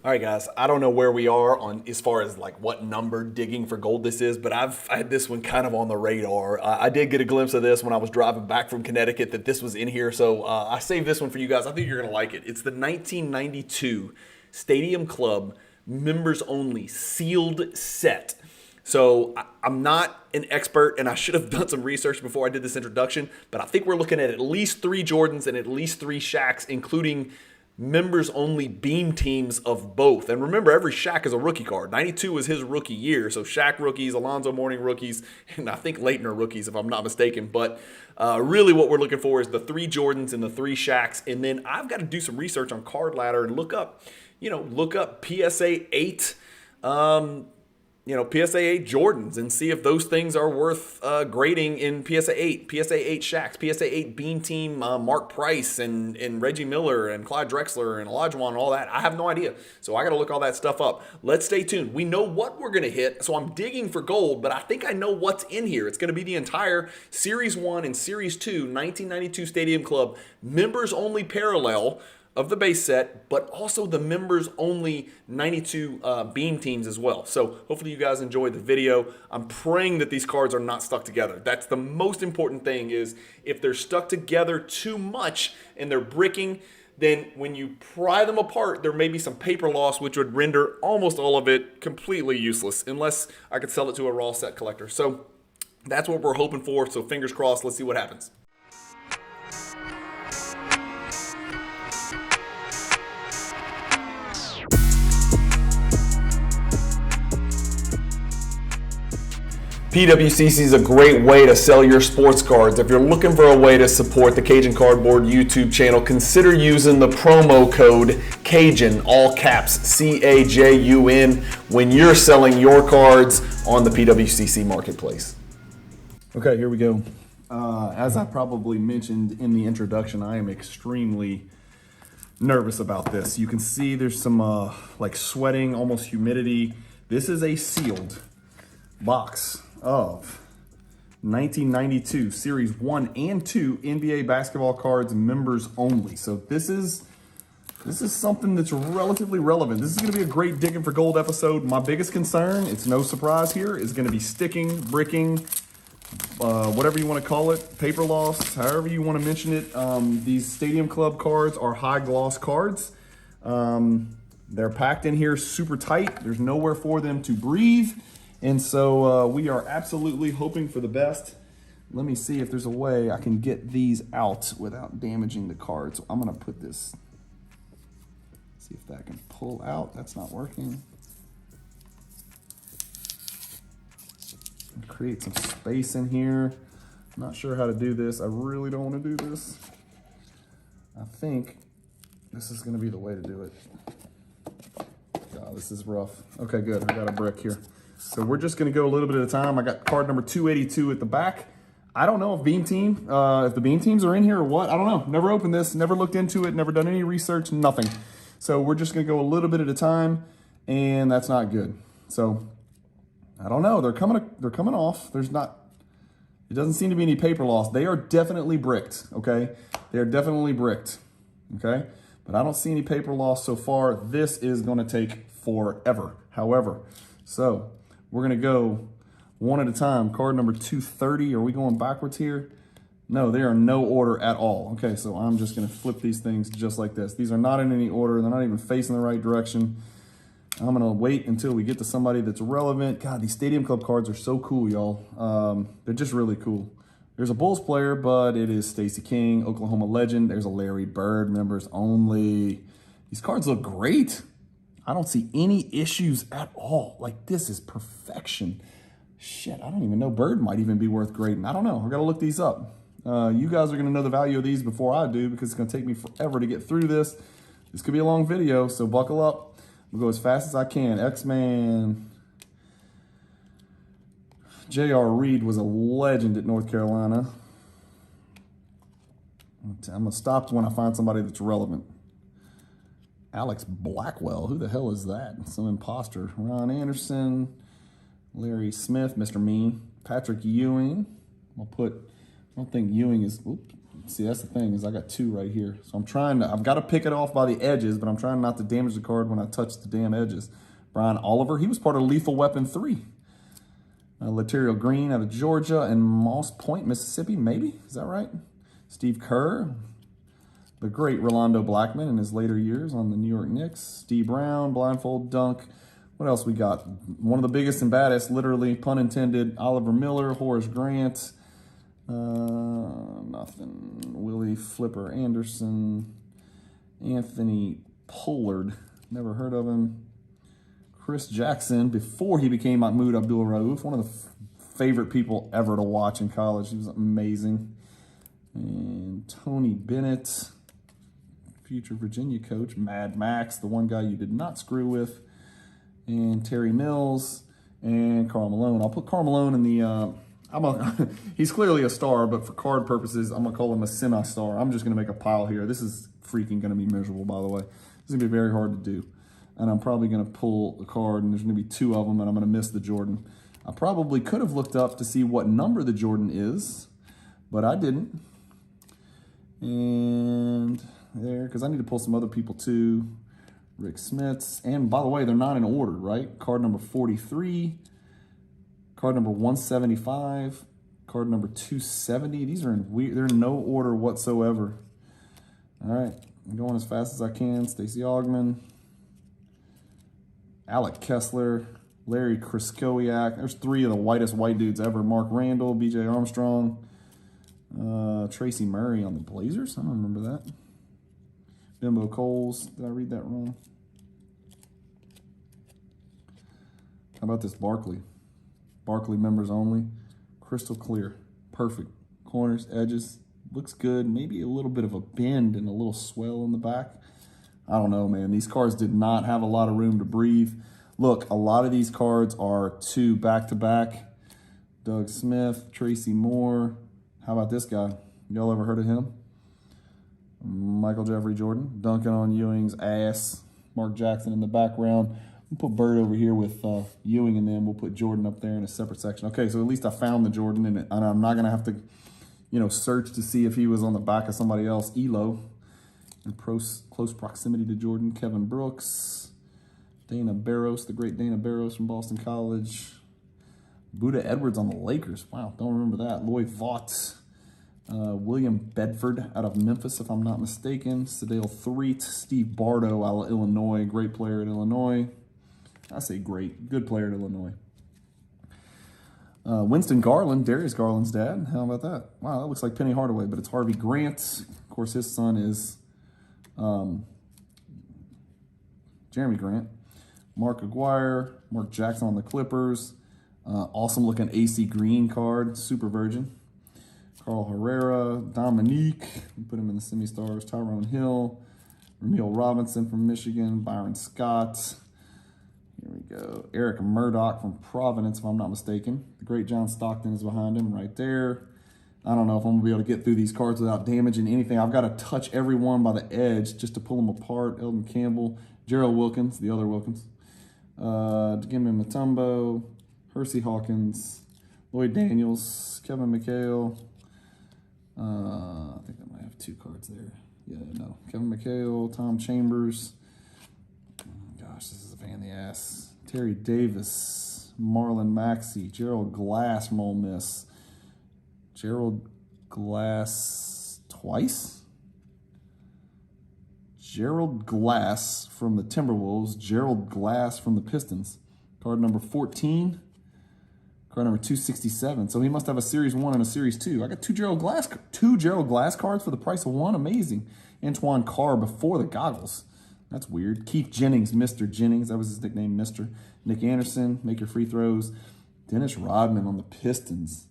All right, guys, I don't know where we are on as far as like what number digging for gold this is, but I've had this one kind of on the radar. I did get a glimpse of this when I was driving back from Connecticut that this was in here, so I saved this one for you guys. I think you're going to like it. It's the 1992 Stadium Club members only sealed set. So I'm not an expert, and I should have done some research before I did this introduction, but I think we're looking at least 3 Jordans and at least 3 Shaqs, including members only beam teams of both. And remember, every Shaq is a rookie card. 92 was his rookie year, so Shaq rookies, Alonzo Mourning rookies, and I think Leitner rookies, if I'm not mistaken. But really what we're looking for is the 3 Jordans and the 3 Shaqs. And then I've got to do some research on Card Ladder and look up PSA 8 PSA 8 Jordans and see if those things are worth grading in PSA 8, PSA 8 Shaqs, PSA 8 Beam Team, Mark Price and Reggie Miller and Clyde Drexler and Olajuwon and all that. I have no idea. So I got to look all that stuff up. Let's stay tuned. We know what we're going to hit, so I'm digging for gold, but I think I know what's in here. It's going to be the entire Series 1 and Series 2 1992 Stadium Club members only parallel of the base set, but also the members only 92 beam teams as well. So hopefully you guys enjoyed the video. I'm praying that these cards are not stuck together. That's the most important thing, is if they're stuck together too much and they're bricking, then when you pry them apart, there may be some paper loss, which would render almost all of it completely useless, unless I could sell it to a raw set collector. So that's what we're hoping for. So fingers crossed, let's see what happens. PWCC is a great way to sell your sports cards. If you're looking for a way to support the Cajun Cardboard YouTube channel, consider using the promo code Cajun, all caps, CAJUN, when you're selling your cards on the PWCC marketplace. Okay, here we go. As I probably mentioned in the introduction, I am extremely nervous about this. You can see there's some like sweating, almost humidity. This is a sealed box of 1992 Series 1 and 2 NBA basketball cards members only. So this is something that's relatively relevant. This is going to be a great digging for gold episode. My biggest concern, it's no surprise here, is going to be sticking, bricking, whatever you want to call it, paper loss, however you want to mention it. These Stadium Club cards are high gloss cards. They're packed in here super tight. There's nowhere for them to breathe. And so we are absolutely hoping for the best. Let me see if there's a way I can get these out without damaging the card. So I'm gonna put this, see if that can pull out. That's not working. Create some space in here. I'm not sure how to do this. I really don't want to do this. I think this is gonna be the way to do it. God, this is rough. Okay, good, I got a brick here. So we're just gonna go a little bit at a time. I got card number 282 at the back. I don't know if if the beam teams are in here or what. I don't know, never opened this, never looked into it, never done any research, nothing. So we're just gonna go a little bit at a time, and that's not good. So I don't know, they're coming off. It doesn't seem to be any paper loss. They are definitely bricked, okay? They are definitely bricked, okay? But I don't see any paper loss so far. This is gonna take forever, however. So we're gonna go one at a time. Card number 230, are we going backwards here? No, they are in no order at all. Okay, so I'm just gonna flip these things just like this. These are not in any order. They're not even facing the right direction. I'm gonna wait until we get to somebody that's relevant. God, these Stadium Club cards are so cool, y'all. They're just really cool. There's a Bulls player, but it is Stacey King, Oklahoma legend. There's a Larry Bird, members only. These cards look great. I don't see any issues at all. Like, this is perfection. Shit, I don't even know. Bird might even be worth grading. I don't know. I gotta look these up. You guys are gonna know the value of these before I do, because it's gonna take me forever to get through this. This could be a long video, so buckle up. We'll go as fast as I can. X-Man. J.R. Reed was a legend at North Carolina. I'm gonna stop when I find somebody that's relevant. Alex Blackwell, who the hell is that? Some imposter. Ron Anderson, Larry Smith, Mr. Mean, Patrick Ewing. I don't think Ewing is, oops, See, that's the thing, is I got 2 right here. So I'm trying to, I've got to pick it off by the edges, but I'm trying not to damage the card when I touch the damn edges. Brian Oliver, he was part of Lethal Weapon 3. Lateral Green out of Georgia and Moss Point, Mississippi, maybe? Is that right? Steve Kerr. The great Rolando Blackman in his later years on the New York Knicks. Steve Brown, blindfold dunk. What else we got? One of the biggest and baddest, literally, pun intended, Oliver Miller, Horace Grant. Nothing. Willie Flipper Anderson. Anthony Pollard. Never heard of him. Chris Jackson, before he became Mahmoud Abdul-Rauf, one of the favorite people ever to watch in college. He was amazing. And Tony Bennett, future Virginia coach. Mad Max, the one guy you did not screw with. And Terry Mills and Karl Malone. I'll put Karl Malone in the, he's clearly a star, but for card purposes, I'm going to call him a semi-star. I'm just going to make a pile here. This is freaking going to be miserable, by the way. This is going to be very hard to do. And I'm probably going to pull the card, and there's going to be 2 of them, and I'm going to miss the Jordan. I probably could have looked up to see what number the Jordan is, but I didn't. And there, because I need to pull some other people too. Rick Smiths. And by the way, they're not in order, right? Card number 43, card number 175, card number 270. These are in weird, they're in no order whatsoever. All right, I'm going as fast as I can. Stacey Augman, Alec Kessler, Larry Kraskowiak. There's 3 of the whitest white dudes ever. Mark Randall, BJ Armstrong, Tracy Murray on the Blazers. I don't remember that. Bimbo Coles. Did I read that wrong? How about this Barkley? Barkley members only. Crystal clear. Perfect. Corners, edges. Looks good. Maybe a little bit of a bend and a little swell in the back. I don't know, man. These cards did not have a lot of room to breathe. Look, a lot of these cards are 2 back-to-back. Doug Smith, Tracy Moore. How about this guy? Y'all ever heard of him? Michael Jeffrey Jordan, dunking on Ewing's ass. Mark Jackson in the background. We'll put Bird over here with Ewing, and then we'll put Jordan up there in a separate section. Okay, so at least I found the Jordan, and I'm not going to have to, you know, search to see if he was on the back of somebody else. Elo, in close proximity to Jordan. Kevin Brooks, Dana Barros, the great Dana Barros from Boston College. Buda Edwards on the Lakers. Wow, don't remember that. Lloyd Vaught. William Bedford out of Memphis, if I'm not mistaken. Sedale Threet, Steve Bardo out of Illinois, great player at Illinois. I say great, good player at Illinois. Winston Garland, Darius Garland's dad. How about that? Wow, that looks like Penny Hardaway, but it's Harvey Grant. Of course, his son is Jeremy Grant. Mark Aguirre, Mark Jackson on the Clippers. Awesome looking AC Green card, Super Virgin. Carl Herrera, Dominique, put him in the semi-stars. Tyrone Hill, Ramil Robinson from Michigan, Byron Scott. Here we go. Eric Murdoch from Providence, if I'm not mistaken. The great John Stockton is behind him right there. I don't know if I'm going to be able to get through these cards without damaging anything. I've got to touch every one by the edge just to pull them apart. Eldon Campbell, Gerald Wilkins, the other Wilkins. Dikembe Mutombo, Hersey Hawkins, Lloyd Daniels, Kevin McHale. I think I might have 2 cards there. Yeah, no. Kevin McHale, Tom Chambers. Gosh, this is a pain in the ass. Terry Davis, Marlon Maxey, Gerald Glass from Ole Miss. Gerald Glass twice? Gerald Glass from the Timberwolves, Gerald Glass from the Pistons. Card number 14. Card number 267. So he must have a Series 1 and a Series 2. I got 2 Gerald Glass cards for the price of 1. Amazing. Antoine Carr before the goggles. That's weird. Keith Jennings, Mr. Jennings. That was his nickname, Mr. Nick Anderson, make your free throws. Dennis Rodman on the Pistons.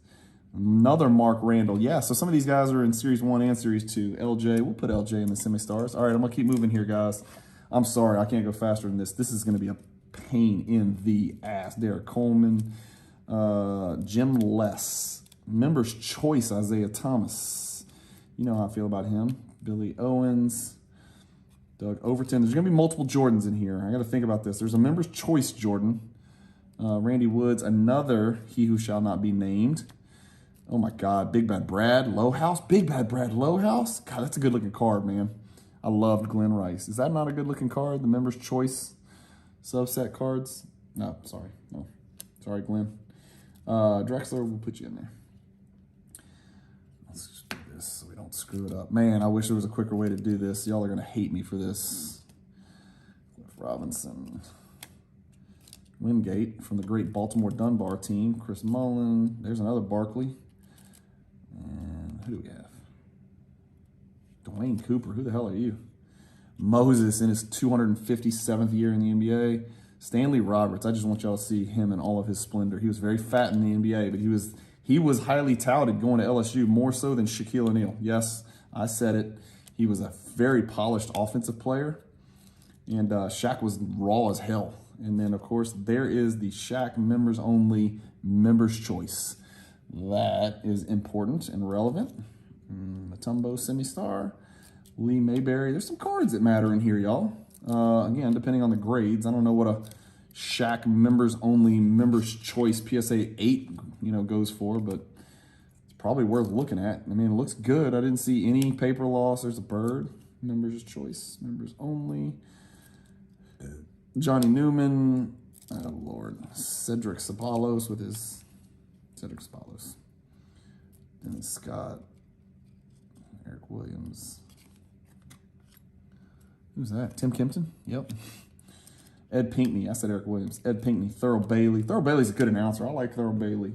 Another Mark Randall. Yeah, so some of these guys are in Series 1 and Series 2. LJ, we'll put LJ in the semi-stars. All right, I'm going to keep moving here, guys. I'm sorry, I can't go faster than this. This is going to be a pain in the ass. Derek Coleman. Jim Less, Members Choice, Isaiah Thomas. You know how I feel about him. Billy Owens, Doug Overton. There's going to be multiple Jordans in here. I got to think about this. There's a Members Choice Jordan. Randy Woods, another He Who Shall Not Be Named. Oh my God, Big Bad Brad Lowhouse. Big Bad Brad Lowhouse. God, that's a good looking card, man. I loved Glenn Rice. Is that not a good looking card? The Members' Choice subset cards? No, sorry. No. Sorry, Glenn. Drexler, we'll put you in there. Let's just do this so we don't screw it up. Man, I wish there was a quicker way to do this. Y'all are going to hate me for this. Cliff Robinson. Wingate from the great Baltimore Dunbar team. Chris Mullen. There's another Barkley. And who do we have? Dwayne Cooper. Who the hell are you? Moses in his 257th year in the NBA. Stanley Roberts. I just want y'all to see him in all of his splendor. He was very fat in the NBA, but he was highly touted going to LSU, more so than Shaquille O'Neal. Yes, I said it. He was a very polished offensive player, and Shaq was raw as hell. And then, of course, there is the Shaq members only Members' Choice. That is important and relevant. Matumbo Semi-Star. Lee Mayberry. There's some cards that matter in here, y'all. Again, depending on the grades. I don't know what a Shaq members only Members' Choice PSA 8 goes for, but it's probably worth looking at. I mean, it looks good. I didn't see any paper loss. There's a bird. Members' Choice. Members only. Johnny Newman. Oh, Lord. Cedric Ceballos with his... Cedric Ceballos. Dennis Scott. Eric Williams. Who's that? Tim Kempton? Yep. Ed Pinkney. I said Eric Williams. Ed Pinkney. Thurl Bailey. Thurl Bailey's a good announcer. I like Thurl Bailey.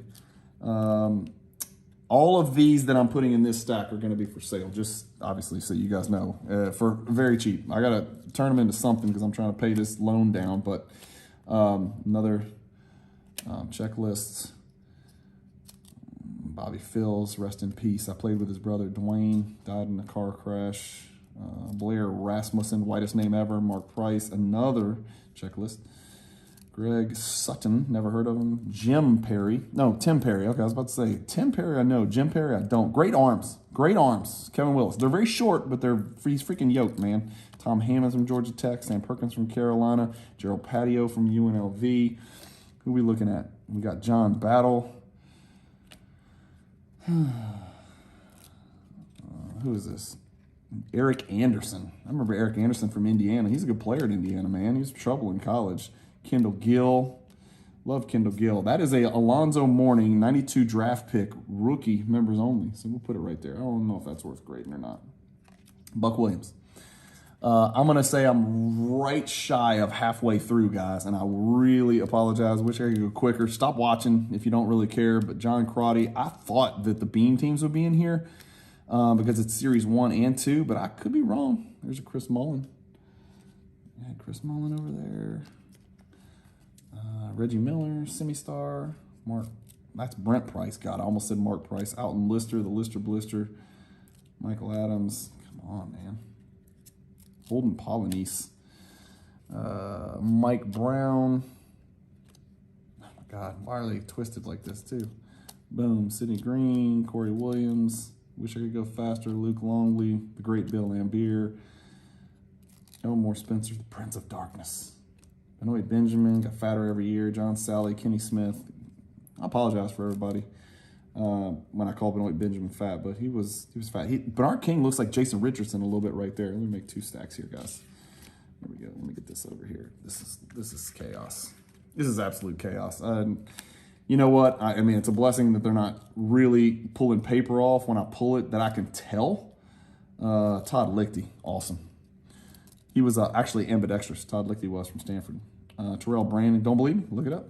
All of these that I'm putting in this stack are going to be for sale, just obviously so you guys know, for very cheap. I got to turn them into something because I'm trying to pay this loan down, but another checklist. Bobby Phills, rest in peace. I played with his brother Dwayne, died in a car crash. Blair Rasmussen, whitest name ever. Mark Price, another checklist. Greg Sutton, never heard of him. Tim Perry. Okay, I was about to say Tim Perry. I know. Jim Perry, I don't. Great arms. Kevin Willis. They're very short, but he's freaking yoked, man. Tom Hammonds from Georgia Tech. Sam Perkins from Carolina. Gerald Patio from UNLV. Who are we looking at? We got John Battle. Who is this? Eric Anderson. I remember Eric Anderson from Indiana. He's a good player at Indiana, man. He was trouble in college. Kendall Gill. Love Kendall Gill. That is a Alonzo Mourning 92 draft pick, rookie, members only. So we'll put it right there. I don't know if that's worth grading or not. Buck Williams. I'm going to say I'm right shy of halfway through, guys, and I really apologize. Wish I could go quicker. Stop watching if you don't really care. But John Crotty, I thought that the Beam teams would be in here because it's Series 1 and 2, but I could be wrong. There's a Chris Mullen. Yeah, Chris Mullen over there. Reggie Miller, Semi-Star. Mark. That's Brent Price. God, I almost said Mark Price. Alton Lister, the Lister Blister. Michael Adams. Come on, man. Holden Polynice. Mike Brown. Oh my God, why are they twisted like this too? Boom, Sidney Green, Corey Williams. Wish I could go faster. Luke Longley, the great Bill Lambier. Elmore Spencer, the Prince of Darkness. Benoit Benjamin, got fatter every year. John Sally, Kenny Smith. I apologize for everybody when I call Benoit Benjamin fat, but he was fat. Bernard King looks like Jason Richardson a little bit right there. Let me make 2 stacks here, guys. There we go. Let me get this over here. This is chaos. This is absolute chaos. You know what? I mean, it's a blessing that they're not really pulling paper off when I pull it that I can tell. Todd Lichty, awesome. He was actually ambidextrous. Todd Lichty was from Stanford. Terrell Brandon, don't believe me? Look it up.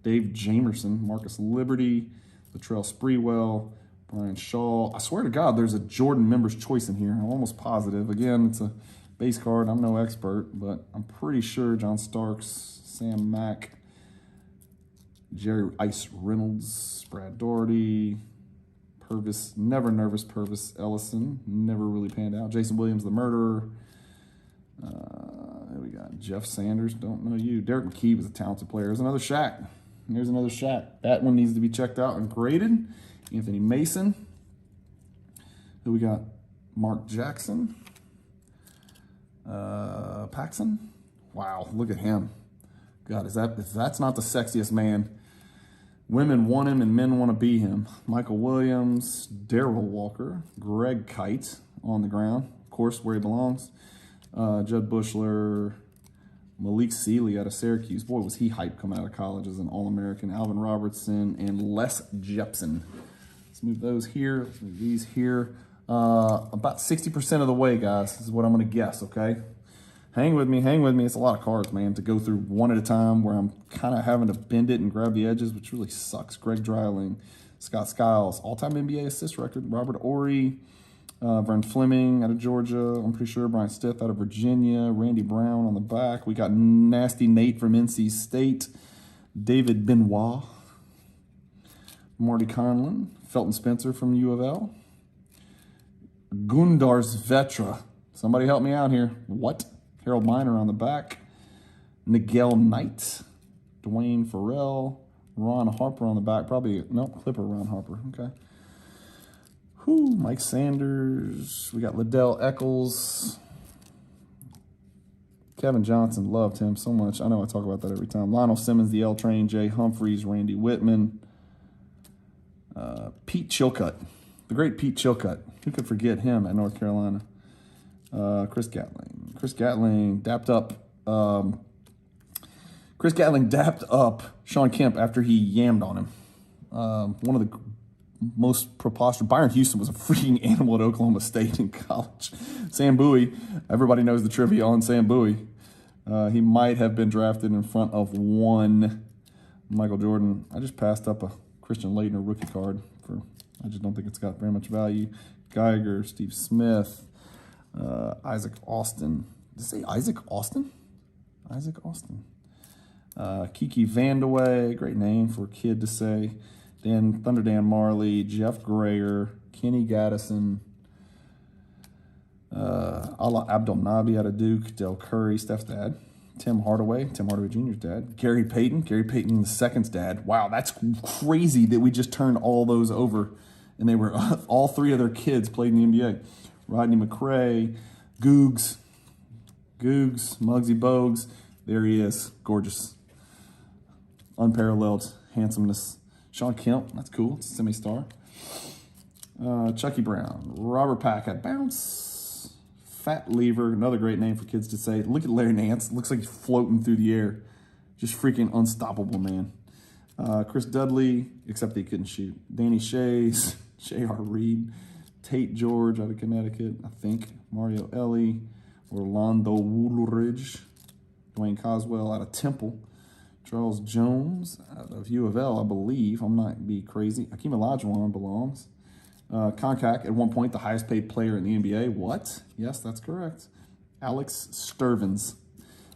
Dave Jamerson, Marcus Liberty, Latrell Sprewell, Brian Shaw. I swear to God, there's a Jordan Members' Choice in here. I'm almost positive. Again, it's a base card. I'm no expert, but I'm pretty sure John Starks, Sam Mack, Jerry Ice Reynolds, Brad Doherty, Purvis, never nervous Purvis Ellison, never really panned out. Jason Williams, the murderer. There we got Jeff Sanders, don't know you. Derek McKee was a talented player. There's another Shaq. There's another Shaq. That one needs to be checked out and graded. Anthony Mason. Who we got? Mark Jackson. Paxson. Wow, look at him. God, if that's not the sexiest man Women want him and men want to be him. Michael Williams, Darrell Walker, Greg Kite on the ground, of course, where he belongs. Judd Bushler, Malik Sealy out of Syracuse. Boy, was he hyped coming out of college as an All-American. Alvin Robertson and Les Jepson. Let's move those here. Let's move these here. About 60% of the way, guys. This is what I'm going to guess, okay? Hang with me, hang with me. It's a lot of cards, man, to go through one at a time where I'm kind of having to bend it and grab the edges, which really sucks. Greg Dreiling, Scott Skiles, all-time NBA assist record. Robert Ory, Vern Fleming out of Georgia, I'm pretty sure. Brian Stith out of Virginia. Randy Brown on the back. We got Nasty Nate from NC State. David Benoit. Marty Conlon. Felton Spencer from U of L. Gundars Vetra. Somebody help me out here. What? Harold Miner on the back. Nigel Knight. Dwayne Farrell. Ron Harper on the back. Probably, no, Clipper Ron Harper. Okay. Whew, Mike Sanders. We got Liddell Eccles. Kevin Johnson, loved him so much. I know I talk about that every time. Lionel Simmons, the L Train. Jay Humphreys, Randy Whitman. Pete Chilcutt. The great Pete Chilcutt. Who could forget him at North Carolina? Chris Gatling. Chris Gatling dapped up. Chris Gatling dapped up Sean Kemp after he yammed on him. One of the most preposterous. Byron Houston was a freaking animal at Oklahoma State in college. Sam Bowie. Everybody knows the trivia on Sam Bowie. He might have been drafted in front of one Michael Jordan. I just passed up a Christian Laettner rookie card. I just don't think it's got very much value. Geiger, Steve Smith. Isaac Austin. Did it say Isaac Austin? Isaac Austin. Kiki Vandeweghe, great name for a kid to say. Thunder Dan Marley, Jeff Grayer, Kenny Gaddison, Allah Abdel Nabi out of Duke, Del Curry, Steph's dad. Tim Hardaway Jr.'s dad. Gary Payton II's dad. Wow, that's crazy that we just turned all those over and they were all three of their kids played in the NBA. Rodney McRae, Googs, Muggsy Bogues. There he is. Gorgeous. Unparalleled handsomeness. Sean Kemp, that's cool. It's a semi-star. Chucky Brown. Robert Pack at bounce. Fat Lever, another great name for kids to say. Look at Larry Nance. Looks like he's floating through the air. Just freaking unstoppable, man. Chris Dudley, except that he couldn't shoot. Danny Shays, J.R. Reed. Tate George out of Connecticut, I think. Mario Ellie. Orlando Woolridge. Dwayne Coswell out of Temple. Charles Jones out of U of L, I believe. I'm not be crazy. Hakeem Olajuwon belongs. Konkak, at one point, the highest paid player in the NBA. What? Yes, that's correct. Alex Sturvins.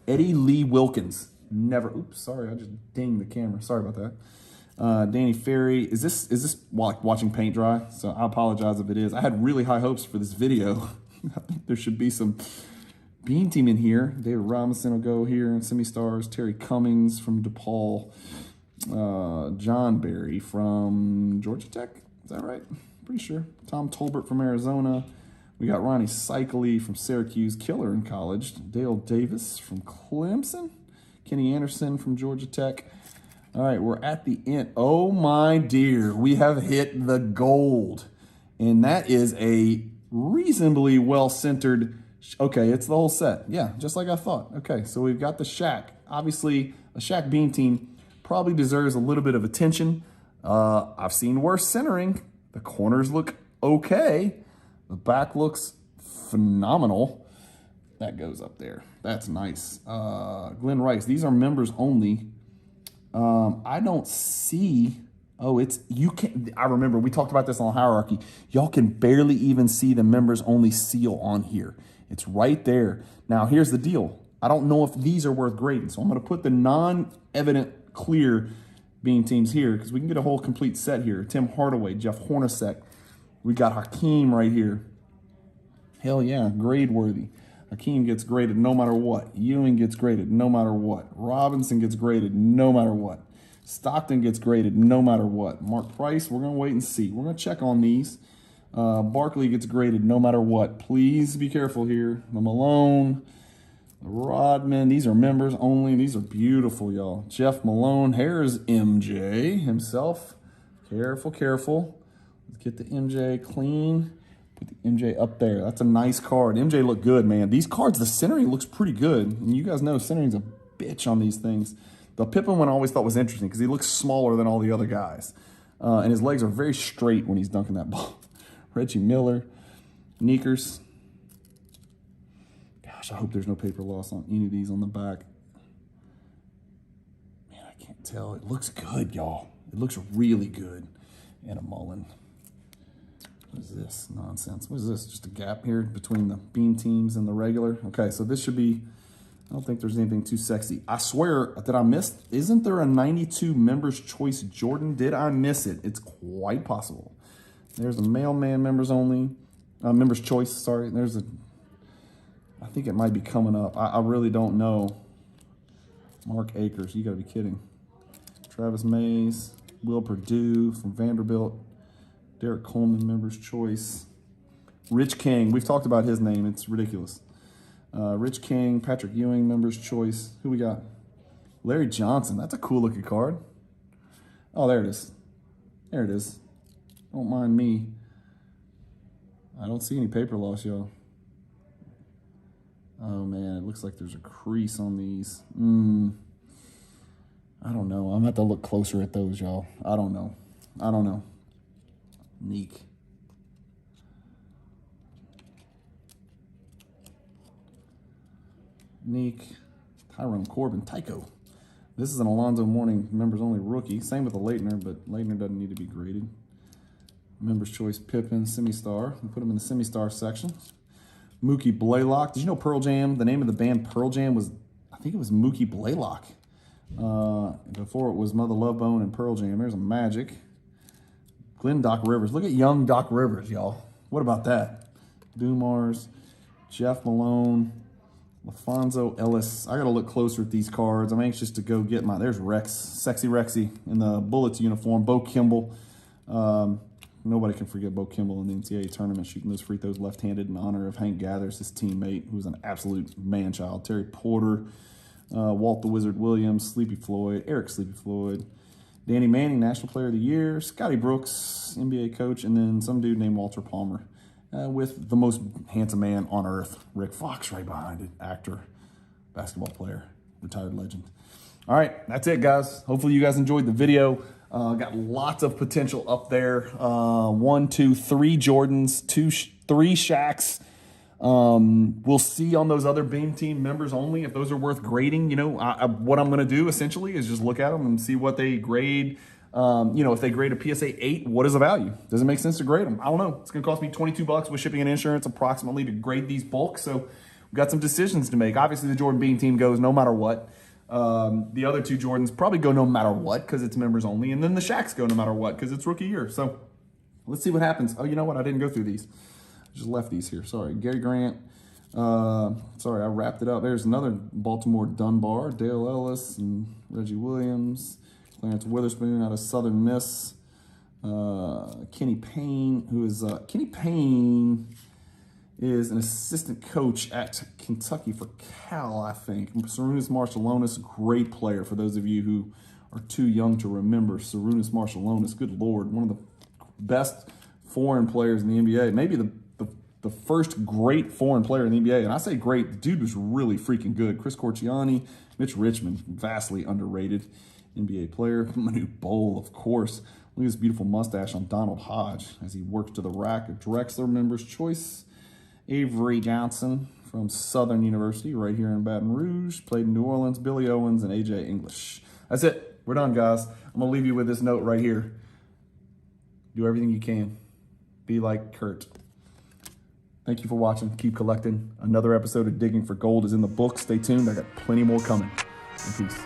Eddie Lee Wilkins. Never. Oops, sorry, I just dinged the camera. Sorry about that. Danny Ferry. Is this like watching paint dry? So I apologize if it is. I had really high hopes for this video. I think there should be some Bean Team in here. David Robinson will go here in semi-stars. Terry Cummings from DePaul. John Barry from Georgia Tech. Is that right? Pretty sure. Tom Tolbert from Arizona. We got Ronnie Cycli from Syracuse. Killer in college. Dale Davis from Clemson. Kenny Anderson from Georgia Tech. All right, we're at the end. Oh, my dear. We have hit the gold. And that is a reasonably well-centered... Okay, it's the whole set. Yeah, just like I thought. Okay, so we've got the Shaq. Obviously, a Shaq Bean Team probably deserves a little bit of attention. I've seen worse centering. The corners look okay. The back looks phenomenal. That goes up there. That's nice. Glenn Rice. These are members only. I don't see... Oh, you can. I remember we talked about this on hierarchy. Y'all can barely even see the members only seal on here. It's right there. Now, here's the deal. I don't know if these are worth grading, so I'm going to put the non-evident clear Bean Teams here because we can get a whole complete set here. Tim Hardaway, Jeff Hornacek. We got Hakeem right here. Hell yeah, grade worthy. Hakeem gets graded no matter what. Ewing gets graded no matter what. Robinson gets graded no matter what. Stockton gets graded no matter what. Mark Price, we're going to wait and see. We're going to check on these. Barkley gets graded no matter what. Please be careful here. The Malone. Rodman, these are members only. These are beautiful, y'all. Jeff Malone, here's MJ himself. Careful, careful. Let's get the MJ clean. Put the MJ up there. That's a nice card. MJ looked good, man. These cards, the centering looks pretty good. And you guys know centering's a bitch on these things. The Pippen one I always thought was interesting because he looks smaller than all the other guys. And his legs are very straight when he's dunking that ball. Reggie Miller, Neekers. Gosh, I hope there's no paper loss on any of these on the back. Man, I can't tell. It looks good, y'all. It looks really good. And a Mullen. What is this nonsense? What is this? Just a gap here between the beam teams and the regular? Okay, so this should be, I don't think there's anything too sexy. I swear, did I miss, isn't there a 92 Members Choice Jordan? Did I miss it? It's quite possible. There's a Mailman Members Only, Members Choice, sorry. There's a, I think it might be coming up. I really don't know. Mark Akers, you gotta be kidding. Travis Mays, Will Perdue from Vanderbilt. Derek Coleman, Members Choice. Rich King, we've talked about his name, it's ridiculous. Rich King, Patrick Ewing, Members Choice. Who we got? Larry Johnson, that's a cool looking card. Oh, there it is. There it is. Don't mind me. I don't see any paper loss, y'all. Oh man, it looks like there's a crease on these. I don't know. I'm gonna have to look closer at those, y'all. I don't know. I don't know. Neek. Neek. Tyrone Corbin. Tycho. This is an Alonzo Mourning Members Only rookie. Same with the Leitner, but Leitner doesn't need to be graded. Members Choice Pippen, Semi-Star. We'll put him in the Semi-Star section. Mookie Blaylock. Did you know Pearl Jam, the name of the band Pearl Jam was, I think it was Mookie Blaylock. Before it was Mother Love Bone and Pearl Jam. There's a Magic. Glenn Doc Rivers. Look at young Doc Rivers, y'all. What about that? Dumars, Jeff Malone, LaFonso Ellis. I got to look closer at these cards. I'm anxious to go get my, there's Rex, Sexy Rexy in the Bullets uniform. Bo Kimball. Nobody can forget Bo Kimball in the NCAA tournament, shooting those free throws left-handed in honor of Hank Gathers, his teammate, who was an absolute man-child. Terry Porter, Walt the Wizard Williams, Sleepy Floyd, Eric Sleepy Floyd, Danny Manning, National Player of the Year, Scotty Brooks, NBA coach, and then some dude named Walter Palmer, with the most handsome man on earth, Rick Fox, right behind it, actor, basketball player, retired legend. All right, that's it, guys. Hopefully you guys enjoyed the video. Got lots of potential up there. 1, 2, 3 Jordans, 3 Shaqs. We'll see on those other Beam Team Members Only if those are worth grading. You know, what I'm going to do essentially is just look at them and see what they grade. You know, if they grade a PSA 8, what is the value? Does it make sense to grade them? I don't know. It's going to cost me $22 with shipping and insurance approximately to grade these bulk. So we've got some decisions to make. Obviously, the Jordan Beam Team goes no matter what. The other 2 Jordans probably go no matter what because it's members only. And then the Shaqs go no matter what because it's rookie year. So let's see what happens. Oh, you know what? I didn't go through these. I just left these here. Sorry. Gary Grant. Sorry, I wrapped it up. There's another Baltimore Dunbar. Dale Ellis and Reggie Williams. Clarence Witherspoon out of Southern Miss. Kenny Payne, who is Kenny Payne is an assistant coach at Kentucky for Cal, I think. Sarunas Marshallonis, great player for those of you who are too young to remember. Sarunas Marshallonis, good Lord, one of the best foreign players in the NBA. Maybe the first great foreign player in the NBA. And I say great, the dude was really freaking good. Chris Corciani, Mitch Richmond, vastly underrated NBA player. Manu Bowl, of course. Look at this beautiful mustache on Donald Hodge as he works to the rack of Drexler Members Choice. Avery Johnson from Southern University right here in Baton Rouge. Played in New Orleans. Billy Owens and AJ English. That's it. We're done, guys. I'm going to leave you with this note right here. Do everything you can. Be like Kurt. Thank you for watching. Keep collecting. Another episode of Digging for Gold is in the book. Stay tuned. I got plenty more coming. And peace.